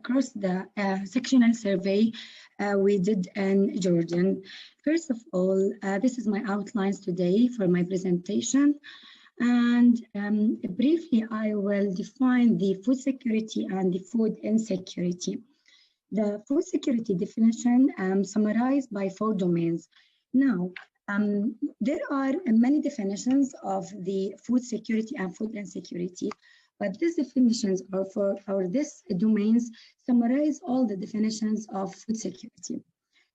across the sectional survey we did in Jordan. First of all, this is my outlines today for my presentation. And briefly, I will define the food security and the food insecurity. The food security definition summarized by 4 domains. Now, there are many definitions of the food security and food insecurity, but these definitions are for these domains summarize all the definitions of food security.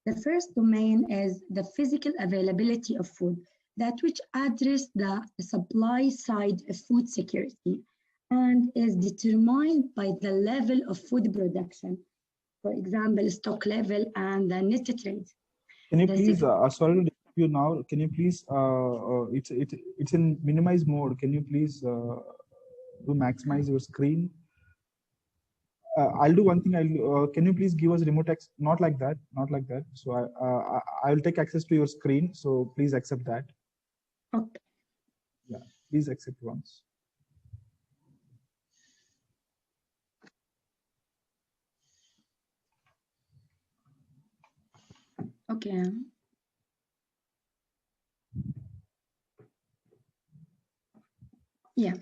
The first domain is the physical availability of food, that which address the supply side of food security and is determined by the level of food production. For example, stock level and the net trade. Can you please, sorry to disturb you now, can you please, it's in minimize mode. Can you please maximize your screen? I'll do one thing. Can you please give us remote access? Not like that, not like that. So I will take access to your screen. So please accept that. Okay. Yeah, please accept once. Okay. Yeah.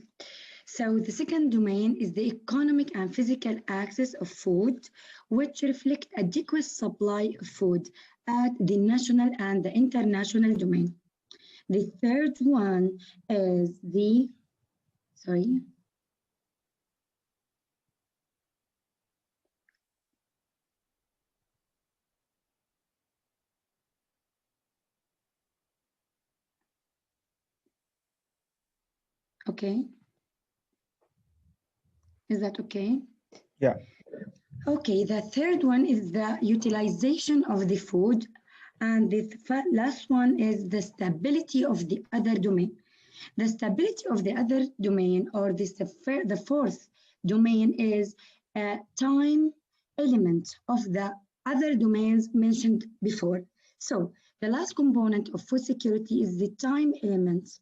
So the second domain is the economic and physical access of food, which reflect adequate supply of food at the national and the international domain. The third one is the, okay. Is that okay? Yeah. Okay, the third one is the utilization of the food. And the last one is the stability of the other domain. The stability of the other domain, or the fourth domain, is a time element of the other domains mentioned before. So the last component of food security is the time element.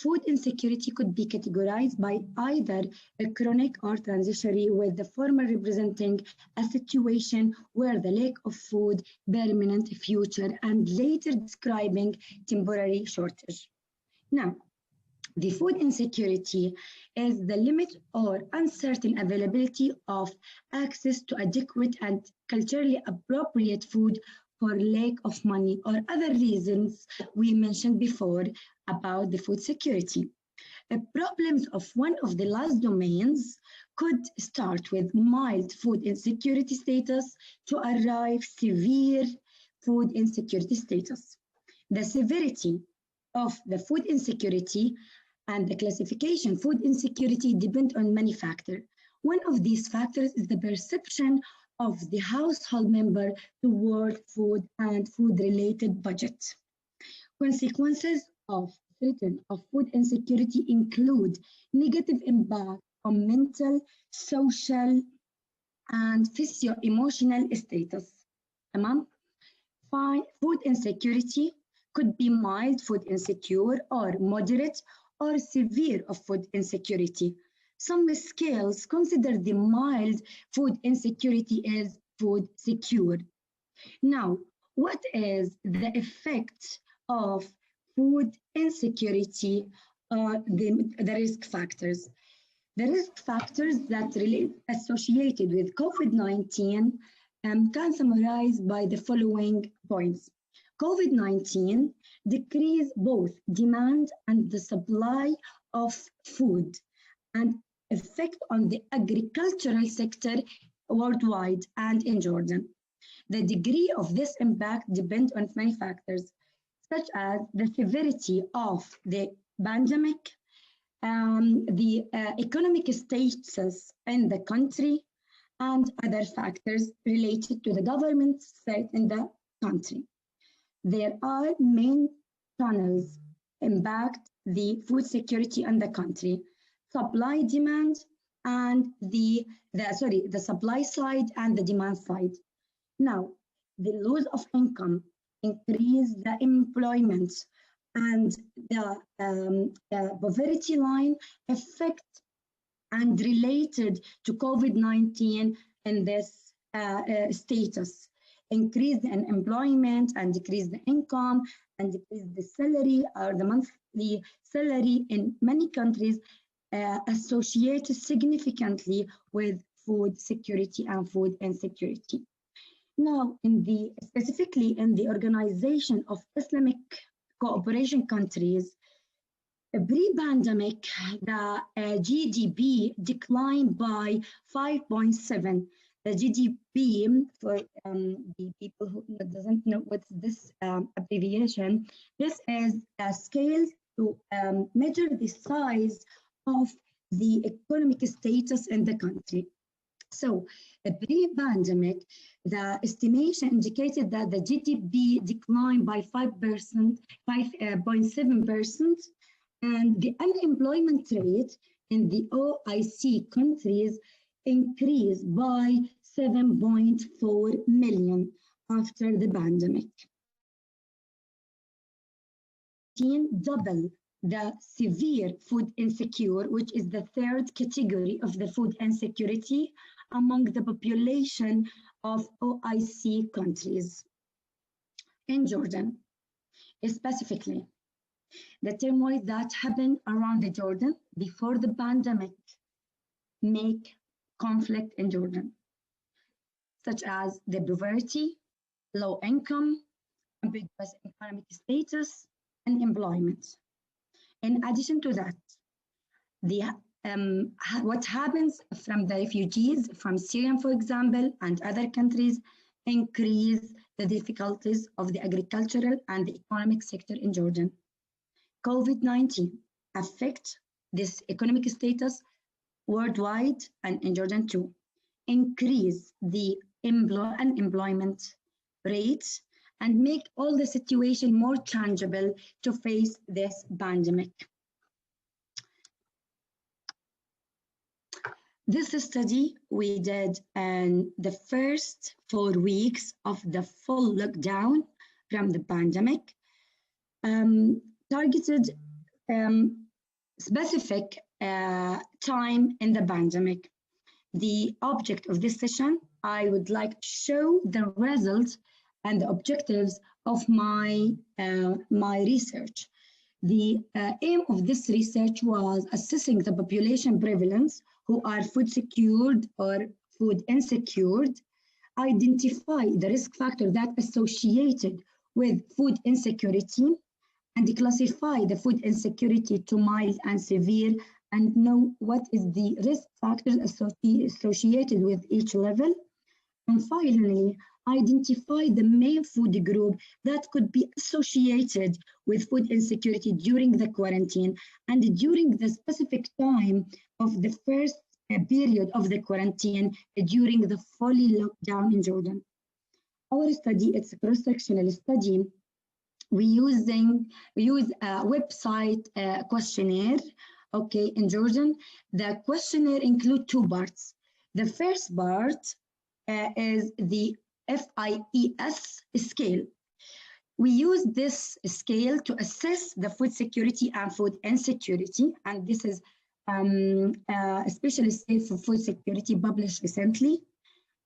Food insecurity could be categorized by either a chronic or transitory, with the former representing a situation where the lack of food, permanent, future, and later describing temporary shortage. Now, the food insecurity is the limit or uncertain availability of access to adequate and culturally appropriate food for lack of money or other reasons we mentioned before about the food security. The problems of one of the last domains could start with mild food insecurity status to arrive severe food insecurity status. The severity of the food insecurity and the classification food insecurity depend on many factors. One of these factors is the perception of the household member toward food and food-related budget. Consequences of food insecurity include negative impact on mental, social, and physio-emotional status. Food insecurity could be mild food insecure or moderate or severe of food insecurity. Some scales consider the mild food insecurity as food secure. Now, what is the effect of food insecurity, the risk factors? The risk factors that associated with COVID-19 can summarize by the following points. COVID-19 decreased both demand and the supply of food and effect on the agricultural sector worldwide and in Jordan. The degree of this impact depends on many factors, such as the severity of the pandemic, the economic status in the country, and other factors related to the government state in the country. There are main channels impact the food security in the country: supply, demand, and the supply side and the demand side. Now, the loss of income increase the employment, and the poverty line affect and related to COVID-19 in this status, increase in employment and decrease the income and decrease the salary or the monthly salary in many countries associated significantly with food security and food insecurity. Now, specifically in the Organization of Islamic Cooperation countries, pre-pandemic, the GDP declined by 5.7. The GDP, for the people who doesn't know what's this abbreviation, this is a scale to measure the size of the economic status in the country. So, pre-pandemic, the estimation indicated that the GDP declined by 5.7%, and the unemployment rate in the OIC countries increased by 7.4 million after the pandemic. Double the severe food insecure, which is the third category of the food insecurity among the population of OIC countries. In Jordan, specifically, the turmoil that happened around the Jordan before the pandemic make conflict in Jordan, such as the poverty, low income, ambiguous economic status, and employment. In addition to that, what happens from the refugees from Syria, for example, and other countries increase the difficulties of the agricultural and the economic sector in Jordan. COVID-19 affect this economic status worldwide and in Jordan too, increase the unemployment rates and make all the situation more tangible to face this pandemic. This study we did in the first 4 weeks of the full lockdown from the pandemic, targeted specific time in the pandemic. The object of this session, I would like to show the results and the objectives of my research. The aim of this research was assessing the population prevalence who are food secured or food insecure, identify the risk factor that associated with food insecurity, and classify the food insecurity to mild and severe, and know what is the risk factors associated with each level. And finally, identify the main food group that could be associated with food insecurity during the quarantine and during the specific time of the first period of the quarantine during the fully lockdown in Jordan. Our study, it's a cross-sectional study. We use a website questionnaire, okay, in Jordan. The questionnaire includes 2 parts. The first part is the FIES scale. We use this scale to assess the food security and food insecurity, and this is a special scale for food security published recently.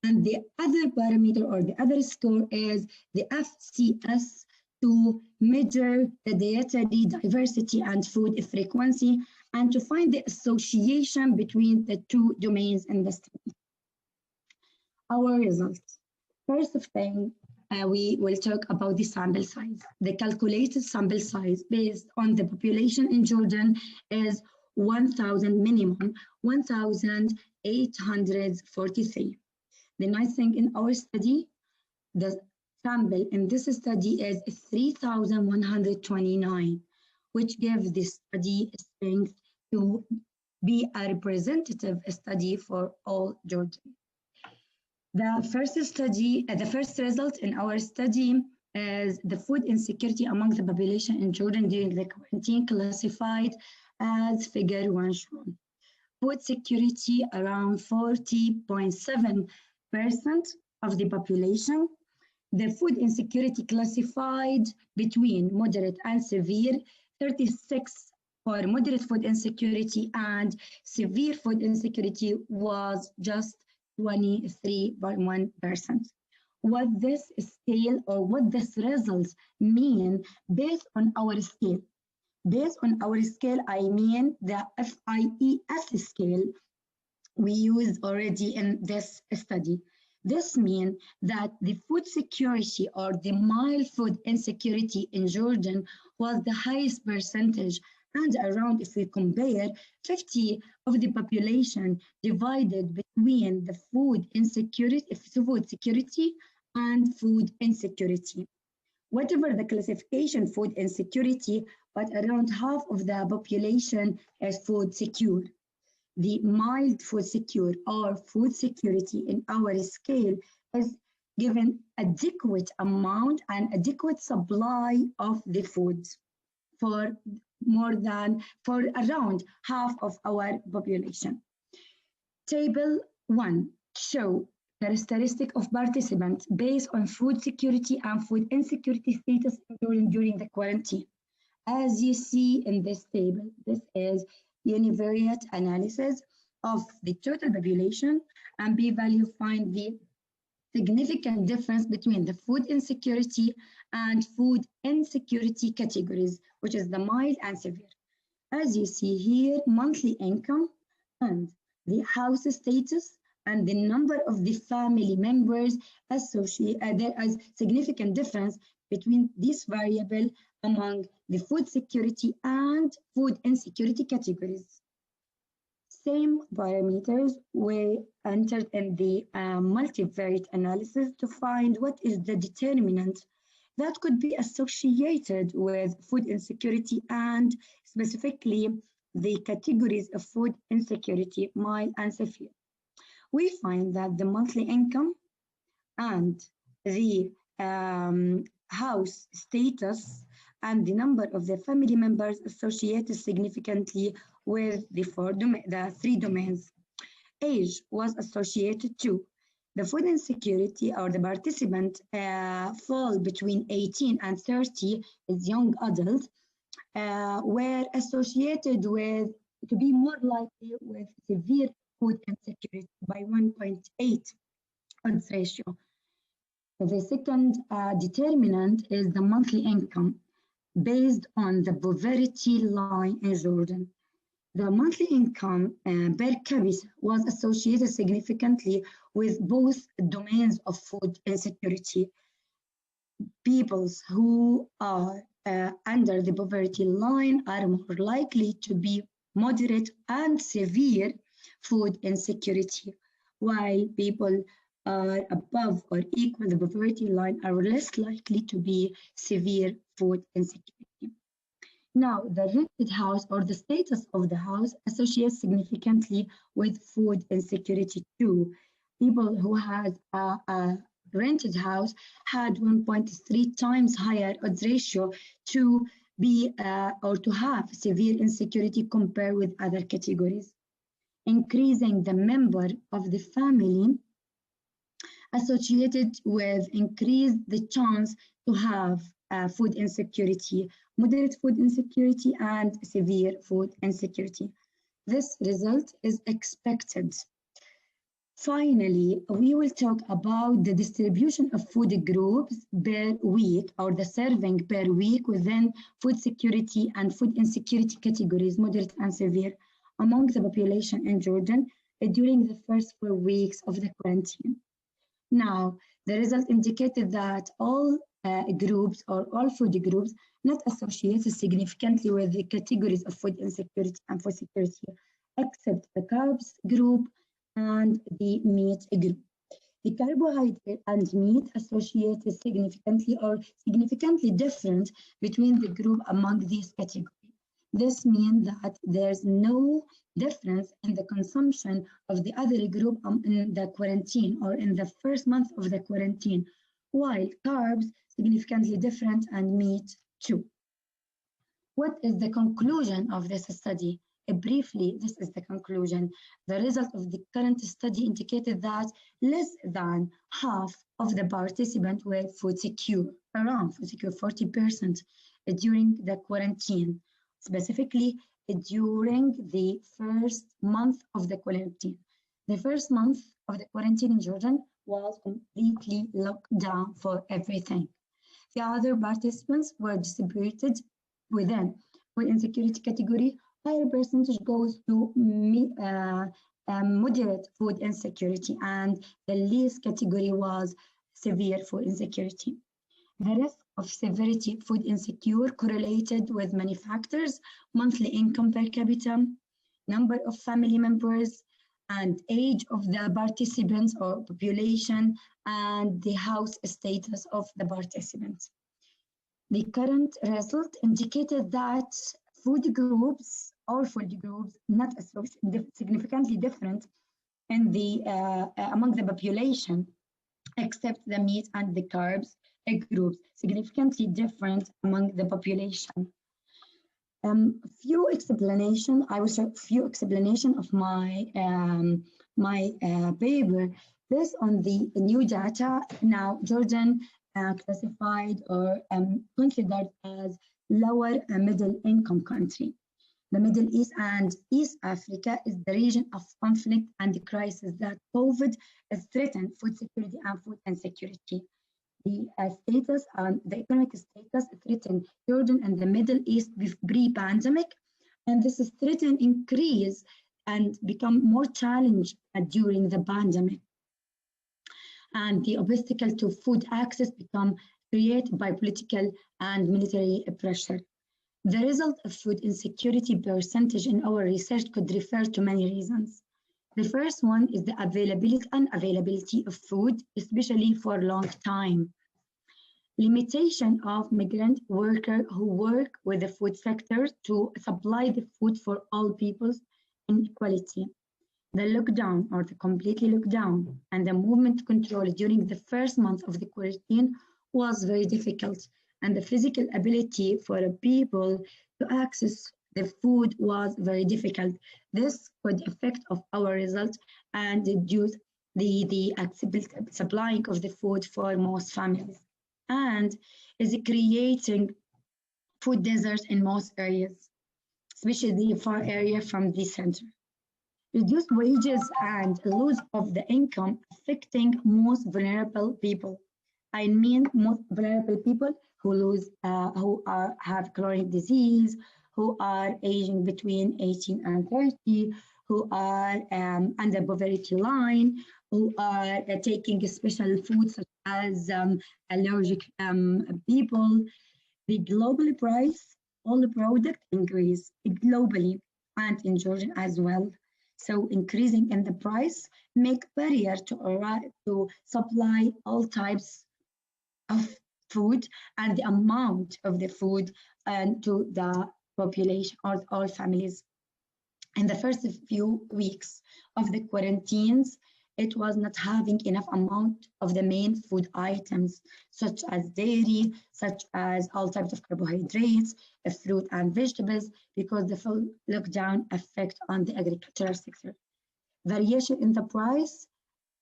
And the other parameter or the other score is the FCS to measure the dietary diversity and food frequency and to find the association between the 2 domains in the study. Our results. First thing, we will talk about the sample size. The calculated sample size based on the population in Jordan is 1,000 minimum, 1,843. The nice thing in our study, the sample in this study is 3,129, which gives this study strength to be a representative study for all Jordan. The first result in our study is the food insecurity among the population in Jordan during the quarantine, classified as figure 1 shown. Food security around 40.7% of the population. The food insecurity classified between moderate and severe, 36 for moderate food insecurity, and severe food insecurity was just 23.1%. What this scale or what this results mean based on our scale. Based on our scale, I mean the FIES scale we used already in this study. This means that the food security or the mild food insecurity in Jordan was the highest percentage, and around, if we compare, 50 of the population divided between the food security and food insecurity. Whatever the classification, food insecurity, but around half of the population is food secure. The mild food secure or food security in our scale is given adequate amount and adequate supply of the foods for around half of our population. Table 1 show characteristic of participants based on food security and food insecurity status during the quarantine. As you see in this table, this is univariate analysis of the total population, and p-value find the significant difference between the food insecurity and food insecurity categories, which is the mild and severe. As you see here, monthly income and the house status and the number of the family members associated, there is significant difference between this variable among the food security and food insecurity categories. Same parameters were entered in the multivariate analysis to find what is the determinant that could be associated with food insecurity and specifically the categories of food insecurity, mild and severe. We find that the monthly income and the house status and the number of the family members associated significantly with the three domains. Age was associated to the food insecurity, or the participant fall between 18 and 30 as young adults, were associated with to be more likely with severe food insecurity by 1.8 odds ratio. The second determinant is the monthly income based on the poverty line in Jordan. The monthly income per capita was associated significantly with both domains of food insecurity. Peoples who are under the poverty line are more likely to be moderate and severe food insecurity, while people are above or equal the poverty line are less likely to be severe food insecurity. Now, the rented house or the status of the house associates significantly with food insecurity too. People who had a rented house had 1.3 times higher odds ratio to be or to have severe insecurity compared with other categories. Increasing the member of the family associated with increased the chance to have food insecurity, moderate food insecurity, and severe food insecurity. This result is expected. Finally, we will talk about the distribution of food groups per week, or the serving per week within food security and food insecurity categories, moderate and severe, among the population in Jordan during the first 4 weeks of the quarantine. Now, the result indicated that all groups or all food groups not associated significantly with the categories of food insecurity and food security, except the carbs group and the meat group. The carbohydrate and meat associated significantly or significantly different between the group among these categories. This means that there's no difference in the consumption of the other group in the quarantine or in the first month of the quarantine, while carbs significantly different and meat too. What is the conclusion of this study? Briefly, this is the conclusion. The result of the current study indicated that less than half of the participants were food secure, around food secure 40% during the quarantine, specifically during the first month of the quarantine. The first month of the quarantine in Jordan was completely locked down for everything. The other participants were distributed within. For insecurity category, higher percentage goes to moderate food insecurity, and the least category was severe food insecurity. The risk of severity food insecure correlated with many factors: monthly income per capita, number of family members, and age of the participants or population, and the house status of the participants. The current result indicated that food groups not significantly different in the among the population, except the meat and the carbs groups, significantly different among the population. I will show few explanation of my paper. Based on the new data, now Jordan classified or considered as lower middle income country. The Middle East and East Africa is the region of conflict and crisis that COVID has threatened food security and food insecurity. The status and the economic status threatened Jordan and the Middle East pre-pandemic, and this is threatened increase and become more challenged during the pandemic. And the obstacle to food access become created by political and military pressure. The result of food insecurity percentage in our research could refer to many reasons. The first one is the unavailability of food, especially for a long time. Limitation of migrant workers who work with the food sector to supply the food for all peoples inequality. The lockdown or the completely lockdown and the movement control during the first month of the quarantine was very difficult, and the physical ability for people to access the food was very difficult. This could affect of our results and reduce the supplying of the food for most families, and is creating food deserts in most areas, especially the far area from the center. Reduced wages and loss of the income affecting most vulnerable people. I mean most vulnerable people who have chronic disease, who are aging between 18 and 30, who are under poverty line, who are taking special foods such as allergic people. The global price, all the product increase globally and in Jordan as well. So increasing in the price make barrier to supply all types of food and the amount of the food to the population or all families. In the first few weeks of the quarantines, it was not having enough amount of the main food items, such as dairy, such as all types of carbohydrates, fruit and vegetables, because the full lockdown effect on the agricultural sector. Variation in the price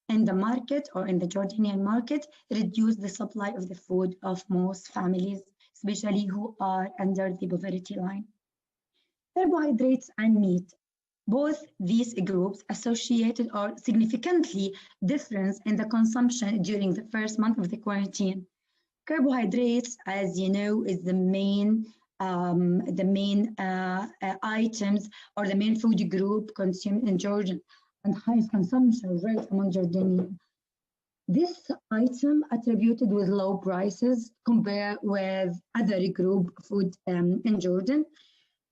in the market or in the Jordanian market reduced the supply of the food of most families, especially who are under the poverty line. Carbohydrates and meat. Both these groups associated or significantly difference in the consumption during the first month of the quarantine. Carbohydrates, as you know, is the main items or the main food group consumed in Jordan and highest consumption rate among Jordanians. This item attributed with low prices compared with other group food in Jordan.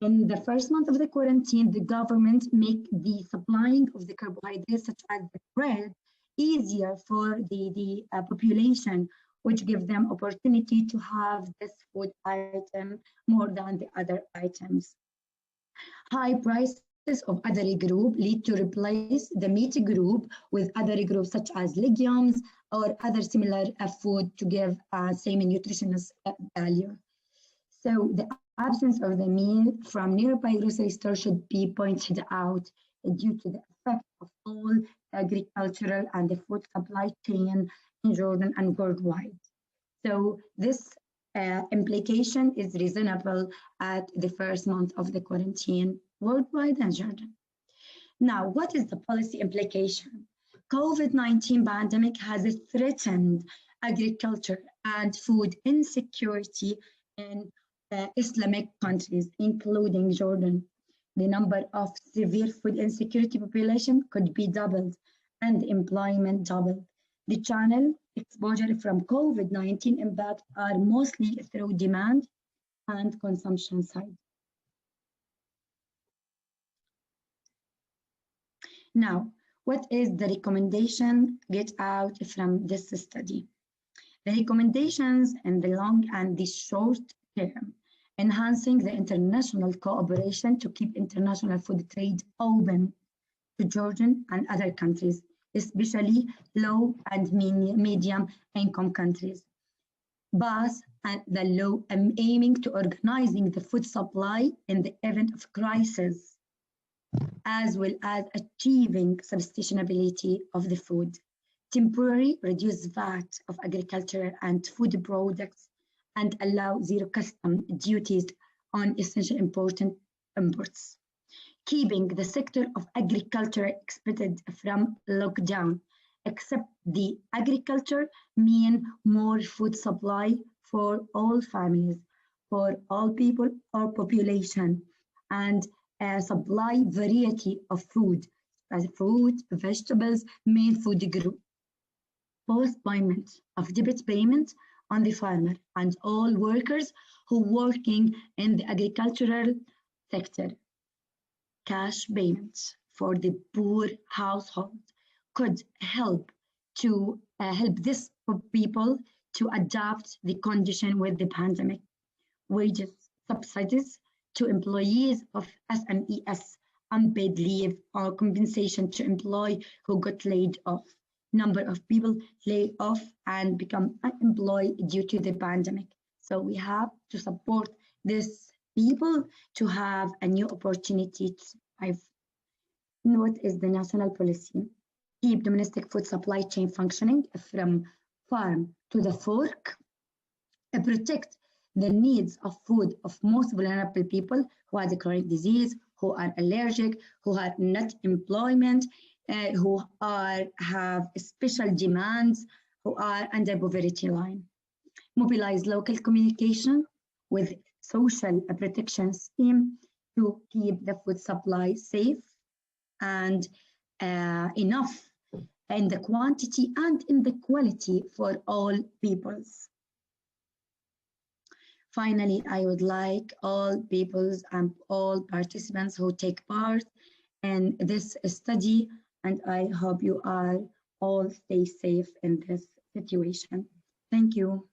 In the first month of the quarantine, the government make the supplying of the carbohydrates such as the bread easier for the population, which give them opportunity to have this food item more than the other items. High prices of other group lead to replace the meat group with other groups such as legumes or other similar food to give same nutritional value. So the absence of the meat from nearby grocery store should be pointed out due to the effect of all agricultural and the food supply chain in Jordan and worldwide. So this implication is reasonable at the first month of the quarantine worldwide and Jordan. Now, what is the policy implication? COVID-19 pandemic has threatened agriculture and food insecurity in Islamic countries, including Jordan. The number of severe food insecurity population could be doubled and employment doubled. The channel exposure from COVID-19 impact are mostly through demand and consumption side. Now, what is the recommendation get out from this study? The recommendations in the long and the short term, enhancing the international cooperation to keep international food trade open to Jordan and other countries, especially low and medium income countries. But the law aiming to organizing the food supply in the event of crisis, as well as achieving sustainability of the food. Temporary reduce VAT of agricultural and food products and allow zero custom duties on essential imports. Keeping the sector of agriculture excluded from lockdown, except the agriculture mean more food supply for all families, for all people or population, and supply variety of food, as fruit, vegetables, main food group. Postponement of debt payment on the farmer and all workers who working in the agricultural sector. Cash payments for the poor household could help to help these people to adapt the condition with the pandemic. Wages subsidies to employees of SMEs, unpaid leave or compensation to employee who got laid off. Number of people lay off and become unemployed due to the pandemic. So we have to support these people to have a new opportunity to survive. What is the national policy? Keep domestic food supply chain functioning from farm to the fork. Protect the needs of food of most vulnerable people who have the chronic disease, who are allergic, who have not employment, who have special demands, who are under poverty line. Mobilize local communication with social protection scheme to keep the food supply safe and enough in the quantity and in the quality for all peoples. Finally, I would like all peoples and all participants who take part in this study, and I hope you are all stay safe in this situation. Thank you.